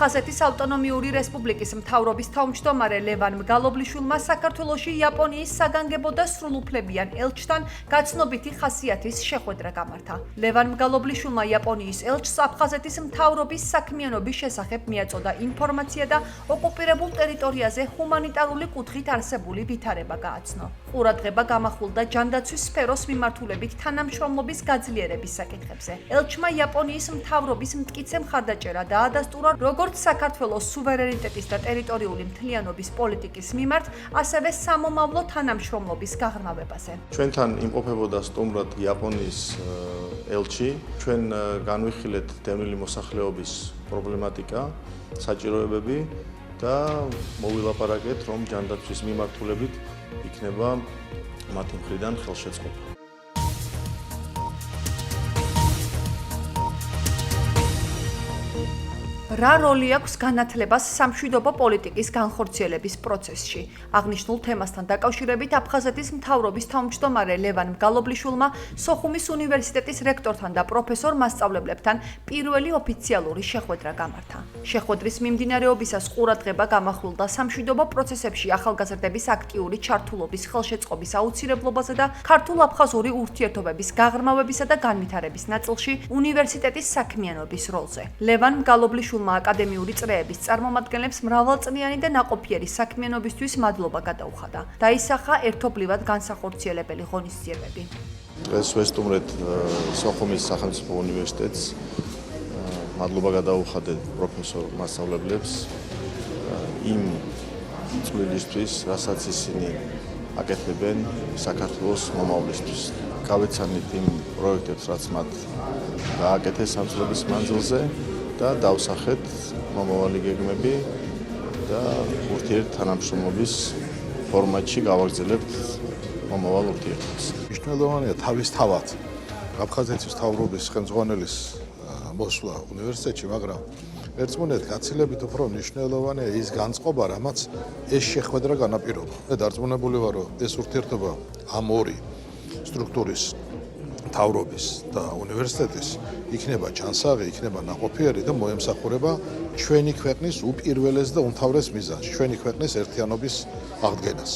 აფხაზეთის ავტონომიური რესპუბლიკის მთავრობის თავმჯდომარე ლევან მგალობლიშვილმა საქართველოში იაპონიის საგანგებო და სრულუფლებიან ელჩთან გაცნობითი ხასიათის შეხვედრა გამართა. ლევან მგალობლიშვილმა იაპონიის ელჩს აფხაზეთის მთავრობის საქმიანობის შესახებ მიაწოდა ინფორმაცია და ოკუპირებულ ტერიტორიაზე ჰუმანიტარული კუთხით არსებული ვითარება გააცნო. ყურადღება გამახვილდა ჯანდაცვის სფეროს მიმართულებით თანამშრომლობის გაძლიერების საკითხებზე. ელჩმა იაპონიის მთავრობის მტკიცე მხარდაჭერა დაადასტურა როგორც საქართველოს სუვერენიტეტის და ტერიტორიული მთლიანობის პოლიტიკის მიმართ, ასევე სამომავლო თანამშრომლობის გაღრმავებაზე. ჩვენთან იმყოფებოდა სტუმრად იაპონიის ელჩი. ჩვენ განვიხილეთ დევნილი მოსახლეობის პრობლემატიკა, საჭიროებები და მოვილაპარაკეთ, რომ ჯანდაცვის მიმართულებით იქნება მათი მხრიდან ხელშეწყობა. რა როლი აქვს განათლებას სამშვიდობო პოლიტიკის განხორციელების პროცესში? აღნიშნულ თემასთან დაკავშირებით აფხაზეთის მთავრობის თავმჯდომარე ლევან მგალობლიშვილმა სოხუმის უნივერსიტეტის რექტორთან და პროფესორ მასწავლებლებთან პირველი ოფიციალური შეხვედრა გამართა. შეხვედრის მიმდინარეობისას ყურადღება გამახვილდა სამშვიდობო პროცესებში ახალგაზრდების აქტიური ჩართულობის ხელშეწყობის აუცილებლობაზე და ქართულ-აფხაზური ურთიერთობების გაღრმავებისა და განვითარების ნაწილში უნივერსიტეტის საქმიანობის როლზე. ლევან მგალობლიშვილმა აკადემიური წრეების წარმომადგენლებს მრავალწლიანი და ნაყოფიერი საქმიანობისთვის მადლობა გადაუხადა. დაისახა ერთობლივად განსახორციელებელი ღონისძიებები. დღეს ვესტუმრეთ სოხუმის სახელმწიფო უნივერსიტეტს. მადლობა გადაუხადეთ პროფესორ მასწავლებლებს იმ წვლილისთვის, რასაც ისინი აკეთებენ საქართველოს მომავლისთვის. გავეცანით იმ პროექტებს, რაც მათ გააკეთეს ამ წლების მანძილზე. და დავსახეთ მომავალი გეგმები და ურთიერთთანამშრომლობის ფორმატში გავაგრძელებთ მომავალ ურთიერთობას. მნიშვნელოვანია თავისთავად აფხაზეთის მთავრობის ხელმძღვანელის მოსვლა უნივერსიტეტში, მაგრამ ერთმანეთ გაცილებით უფრო მნიშვნელოვანია ის განწყობა, რამაც ეს შეხვედრა განაპირობა. მე დარწმუნებული ვარ, რომ ეს ურთიერთობა ამ ორი სტრუქტურის მთავრობის და უნივერსიტეტის იქნება ჩანსაღი, იქნება ნაყოფიერი და მოემსახურება ჩვენი ქვეყნის უპირველეს და უმთავრეს მიზანს, ჩვენი ქვეყნის ერთიანობის აღდგენას.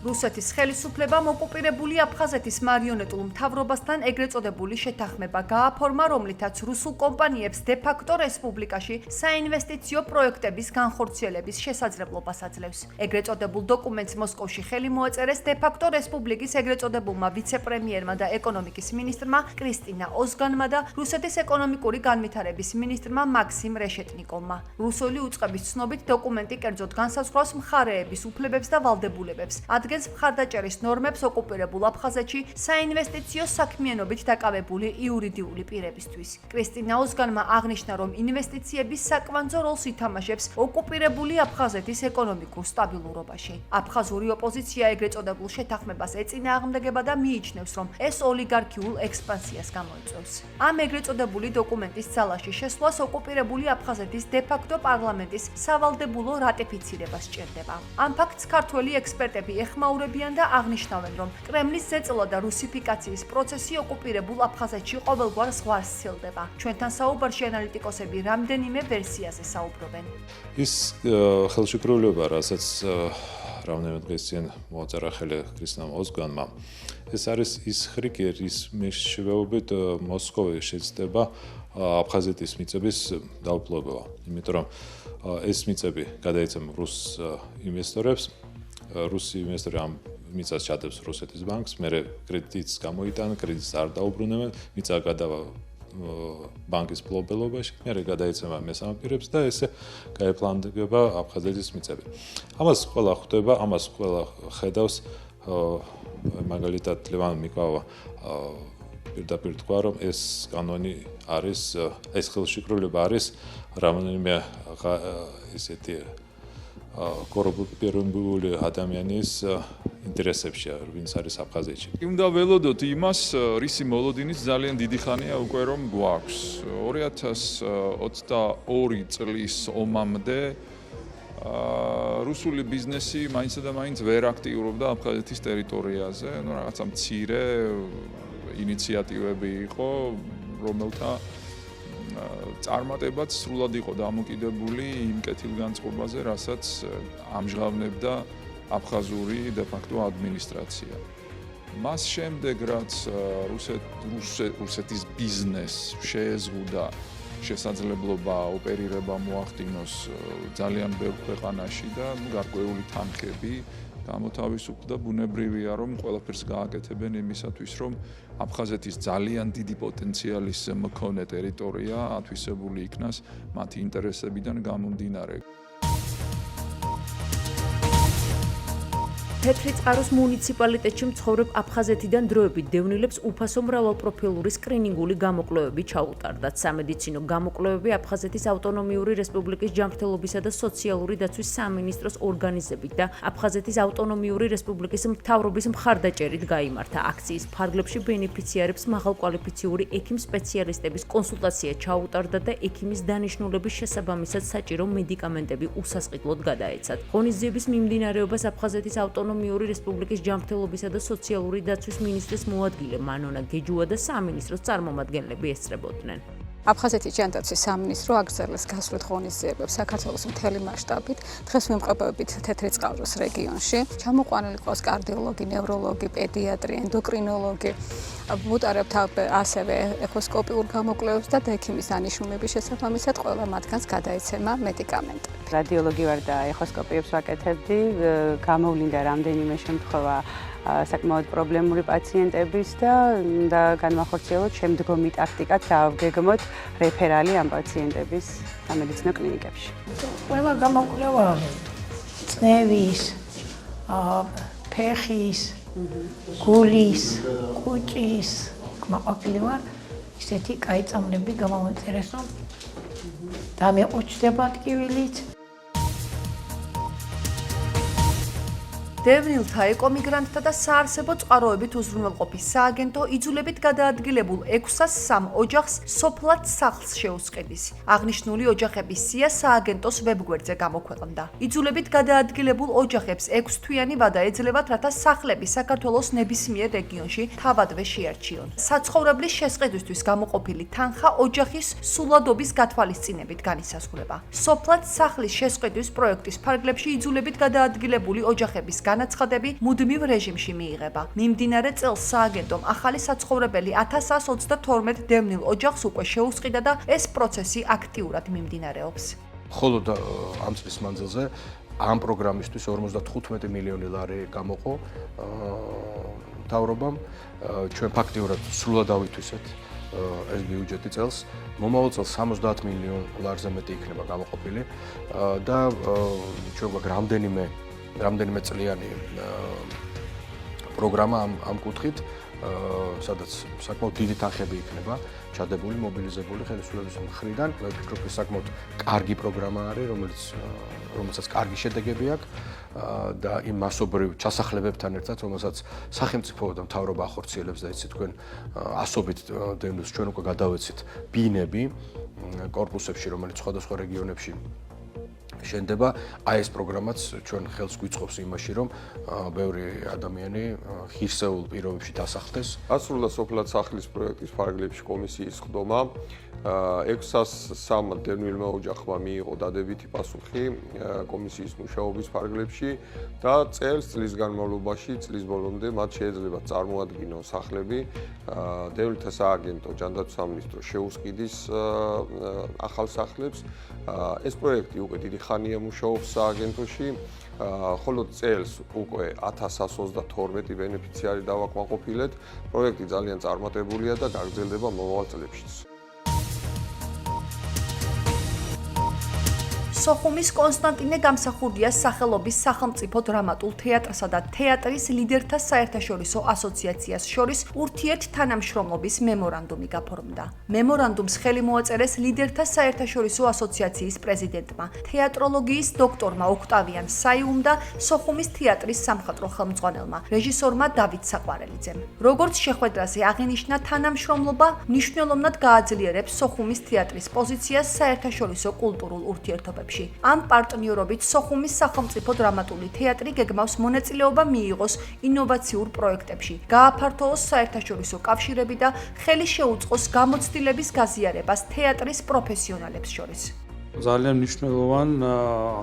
რუსეთის ხელისუფლებამ ოკუპირებული აფხაზეთის მარიონეტულ მთავრობასთან ეგრეთ წოდებული შეთანხმება გააფორმა, რომლითაც რუსულ კომპანიებს დე-ფაქტო რესპუბლიკაში საინვესტიციო პროექტების განხორციელების შესაძლებლობას აძლევს. ეგრეთ წოდებულ დოკუმენტს მოსკოვში ხელი მოაწერეს დე-ფაქტო რესპუბლიკის ეგრეთ წოდებულმა ვიცე-პრემიერმა და ეკონომიკის მინისტრმა კრისტინა ოზგანმა და რუსეთის ეკონომიკური განვითარების მინისტრმა მაქსიმ რეშეტნიკოვმა. რუსული უწყების ცნობით დოკუმენტი კერძოდ განსაზღვრავს მხარეების უფლებებს და ვალდებულებებს. მხარდაჭერის ნორმებს ოკუპირებულ აფხაზეთში საინვესტიციო საქმიანობით დაკავებული იურიდიული პირებისთვის. კრისტინა ოზგანმა აღნიშნა, რომ ინვესტიციების საკვანძო როლს ითამაშებს ოკუპირებული აფხაზეთის ეკონომიკურ სტაბილურობაში. აფხაზური ოპოზიცია ეგრეთ წოდებულ შეთანხმებას ეწინააღმდეგება და მიიჩნევს, რომ ეს ოლიგარქიულ ექსპანსიას გამოიწვევს. ამ ეგრეთ წოდებული დოკუმენტის ძალაში შესვლას ოკუპირებული აფხაზეთის დე-ფაქტო პარლამენტის სავალდებულო რატიფიცირება სჭირდება. ამ ფაქტს ქართველი ექსპერტები ეხმაურებიან და აღნიშნავენ, რომ კრემლის ზეწოლა და რუსიფიკაციის პროცესი ოკუპირებულ აფხაზეთში ყოველგვარ ზღვარს სცილდება. ჩვენთან საუბარში ანალიტიკოსები რამდენიმე ვერსიაზე საუბრობენ. ის ხელშეკრულება, რასაც რამდენიმე დღეს წინ მოაწერა ხელი კრისტინა ოზგანმა, ეს არის ის ხრიკი, რის მეშვეობით მოსკოვი შეცდება აფხაზეთის მიწების დაუფლებება. იმიტომ რომ ეს მიწები გადაეცემა რუს ინვესტორებს. რუსი ინვესტორი ამ მიწას ჩადებს რუსეთის ბანკს, მერე კრედიტს გამოიტანა, კრედიტს არ დაუბრუნებენ, მიწა გადავა ბანკის მფლობელობაში, მერე გადაეცემა მესამე პირებს და ესე გაეპლანდება აფხაზეთის მიწები. ამას ყველა ხვდება, ამას ყველა ხედავს, მაგალითად ლევან მიკავა პირდაპირ თქვა, რომ ეს კანონი არის, ეს ხელშეკრულება არის რამდენიმე ისეთი კორუფციული ადამიანის ინტერესებში, ვინც არის აფხაზეთში. უნდა ველოდოთ იმას, რისი მოლოდინიც ძალიან დიდი ხანია უკვე რომ გვაქვს. 2022 წლის ომამდე რუსული ბიზნესი მაინც და მაინც ვერ აქტიურობდა აფხაზეთის ტერიტორიაზე, რაღაცა მცირე ინიციატივები იყო, რომელთა წარმატებაც სრულად იყო დამოკიდებული იმ კეთილგანწყობაზე, რასაც ამჟღავნებდა აფხაზური დე-ფაქტო ადმინისტრაცია. მას შემდეგ, რაც რუსეთის ბიზნესს შეეზღუდა შესაძლებლობა ოპერირება მოახდინოს ძალიან ბევრ ქვეყანაში და გარკვეული თანხები გამოთავისუფლდა, ბუნებრივია, რომ ყველაფერს გააკეთებენ იმისათვის, რომ აფხაზეთის ძალიან დიდი პოტენციალის მქონე ტერიტორია ათვისებული იქნას მათი ინტერესებიდან გამომდინარე. თეთრი წყაროს მუნიციპალიტეტში მცხოვრებ აფხაზეთიდან დროებით დევნილებს უფასო მრავალპროფილური სკრინინგული გამოკვლევები ჩაუტარდათ. სამედიცინო გამოკვლევები აფხაზეთის ავტონომიური რესპუბლიკის ჯანმრთელობისა და სოციალური დაცვის სამინისტროს ორგანიზებით და აფხაზეთის ავტონომიური რესპუბლიკის მთავრობის მხარდაჭერით გაიმართა. აქციის ფარგლებში ბენეფიციარებს მაღალკვალიფიციური ექიმ სპეციალისტების კონსულტაცია ჩაუტარდა და ექიმის დანიშნულების შესაბამისად საჭირო მედიკამენტები უსასყიდლოდ გადაეცათ. ღონისძიების მიმდინარეობას აფხაზეთის ავტონომიური რესპუბლიკის ჯანმრთელობისა და სოციალური დაცვის მინისტრის მოადგილე მანონა გეჯუა და სამინისტროს წარმომადგენლები ესწრებოდნენ. აფხაზეთის ჯანდაცვის სამინისტრო აგრძელებს გასვლით ღონისძიებებს საქართველოს მთელი მასშტაბით, დღეს ვიმყოფებით თეთრი წყაროს რეგიონში. ჩამოყვანილი ყავს კარდიოლოგი, ნევროლოგი, პედიატრი, ენდოკრინოლოგი. ვუტარებთ ასევე ეხოსკოპიურ გამოკვლევებს და ექიმის დანიშნულების შესაბამისად ყველა მათგანს გადაეცემა მედიკამენტი. რადიოლოგი ვარ და ეხოსკოპიებს ვაკეთებდი, გამოვლინდა რამდენიმე შემთხვევა საკმაოდ პრობლემური პაციენტების და განვახორციელოთ შემდგომი ტაქტიკაც დავგეგმოთ რეფერალი ამ პაციენტების სამედიცინო კლინიკებში. ყველა გამოკვლევა წნევის, ფეხის, გულის, კუჭის კმაყოფილი ვარ, ისეთი კაი წამლები გამომეწერეს, რომ დამეყუჩდება ტკივილით. დევნილთა ეკომიგრანტთა და საარსებო წყაროებით უზრუნველყოფის სააგენტო იძულებით გადაადგილებულ 603 ოჯახს სოფლად სახლს შეუსყიდის. აღნიშნული ოჯახების სია სააგენტოს ვებგვერდზე გამოქვეყნდა. იძულებით გადაადგილებულ ოჯახებს 6 თვიანი ვადა ეძლევათ, რათა სახლები საქართველოს ნებისმიერ რეგიონში თავადვე შეარჩიონ. საცხოვრებლის შესყიდვისთვის გამოყოფილი თანხა ოჯახის სულადობის გათვალისწინებით განისაზღვრება. სოფლად სახლის შესყიდვის პროექტის ფარგლებში იძულებით გადაადგილებული ოჯახების განაცხადები მუდმივ რეჟიმში მიიღება. მიმდინარე წელს სააგენტომ ახალი საცხოვრებელი 1132 დევნილ ოჯახს უკვე შეუსყიდა და ეს პროცესი აქტიურად მიმდინარეობს. მხოლოდ ამ წლის მანძილზე ამ პროგრამისთვის 55 მილიონი ლარი გამოყო მთავრობამ. ჩვენ ფაქტიურად სრულად ავითვისეთ ეს ბიუჯეტი წელს. მომავალ წელს 70 მილიონ ლარზე მეტი იქნება გამოყოფილი და ჩვენ გვაქვს რამდენიმე წლიანი პროგრამა ამ კუთხით, სადაც საკმაოდ დიდი თანხები იქნება ჩადებული, მობილიზებული ხელისუფლების მხრიდან. მე ვფიქრობ, ეს საკმაოდ კარგი პროგრამა არის, რომელსაც კარგი შედეგები აქვს და იმ მასობრივ ჩასახლებებთან ერთად, რომელსაც სახელმწიფო და მთავრობა ახორციელებს და იცით თქვენ ასობით დევნილს ჩვენ უკვე გადავეცით ბინები კორპუსებში, რომელიც სხვადასხვა რეგიონებში შენდება. აი ეს პროგრამაც ჩვენ ხელს გვიწყობს იმაში, რომ ბევრი ადამიანი ღირსეულ პირობებში დასახლდეს. დასრულდა სოფლად სახლის პროექტის ფარგლებში კომისიის ხდომა. 603 დევნილმა ოჯახმა მიიღო დადებითი პასუხი კომისიის მუშაობის ფარგლებში და წლის განმავლობაში, წლის ბოლომდე მათ შეეძლებათ წარმოადგინონ სახლები. დევნილთა სააგენტო ჯანდაცვის სამინისტრო შეუსყიდის ახალ სახლებს. ეს პროექტი უკვე დიდი ხანია მუშაობს სააგენტოში. ხოლო წელს უკვე 1132 ბენეფიციარი დავაკმაყოფილეთ. პროექტი ძალიან წარმატებულია და გაგრძელდება მომავალ წლებშიც. სოხუმის კონსტანტინე გამსახურდიას სახელობის სახელმწიფო დრამატულ თეატრსა და თეატრის ლიდერთა საერთაშორისო ასოციაციას შორის ურთიერთთანამშრომლობის მემორანდუმი გაფორმდა. მემორანდუმს ხელი მოაწერეს ლიდერთა საერთაშორისო ასოციაციის პრეზიდენტმა, თეატროლოგიის დოქტორმა ოქტავიან საიუმ და სოხუმის თეატრის სამხატვრო ხელმძღვანელმა, რეჟისორმა დავით საყვარელიძემ. როგორც შეხვედრაზე აღინიშნა, თანამშრომლობა მნიშვნელოვნად გააძლიერებს სოხუმის თეატრის პოზიციას საერთაშორისო კულტურულ ურთიერთობებში. პროექტებში. ამ პარტნიორობით სოხუმის სახელმწიფო დრამატული თეატრი გეგმავს მონაწილეობა მიიღოს ინოვაციურ პროექტებში, გააფართოოს საერთაშორისო კავშირები და ხელი შეუწყოს გამოცდილების გაზიარებას თეატრის პროფესიონალებს შორის. ძალიან მნიშვნელოვან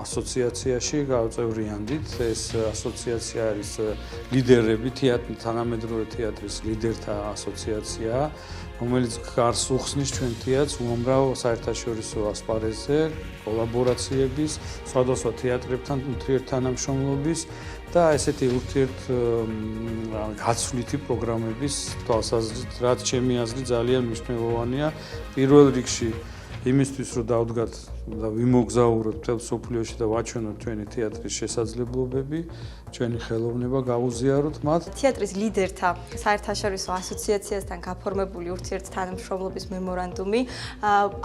ასოციაციაში გავწევრიანდით. ეს ასოციაცია არის ლიდერები თანამედროვე თეატრის ლიდერთა ასოციაცია, რომელიც გარს უხსნის ჩვენ თეატრს უამრავ საერთაშორისო ასპარეზზე, კოლაბორაციების, სხვადასხვა თეატრებთან ურთიერთთანამშრომლობის და ესეთი ურთიერთგაცვლითი პროგრამების თვალსაზრისით, რაც ჩემი აზრით ძალიან მნიშვნელოვანია პირველ რიგში იმისთვის, რომ დავდგათ და ვიმოგზაუროთ მთელ სოფლიოში და ვაჩვენოთ ჩვენი თეატრის შესაძლებლობები, ჩვენი ხელოვნება გავუზიაროთ მათ. თეატრის ლიდერთა საერთაშორისო ასოციაციასთან გაფორმებული ურთიერთთანამშრომლობის მემორანდუმი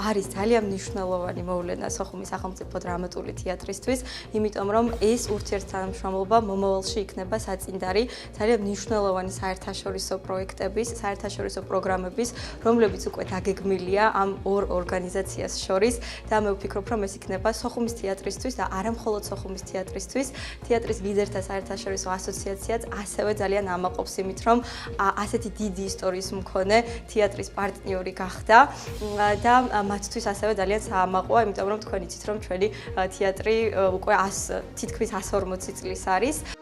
არის ძალიან მნიშვნელოვანი მოვლენა სოხუმის სახელმწიფო დრამატული თეატრისთვის, იმიტომ რომ ეს ურთიერთთანამშრომლობა მომავალში იქნება საწინდარი ძალიან მნიშვნელოვანი საერთაშორისო პროექტების, საერთაშორისო პროგრამების, რომლებიც უკვე დაგეგმილია ამ ორ ორგანიზაციას შორის და მე ვფიქრობ, რომ ეს იქნება სოხუმის თეატრისთვის და არა მხოლოდ სოხუმის თეატრისთვის. თეატრის ლიდერთა საერთაშორისო ასოციაციაც ასევე ძალიან ამაყობს იმით, რომ ასეთი დიდი ისტორიის მქონე თეატრის პარტნიორი გახდა და მათთვის ასევე ძალიან საამაყოა, იმიტომ რომ თქვენ იცით, რომ ჩვენი თეატრი უკვე თითქმის 140 წლის არის.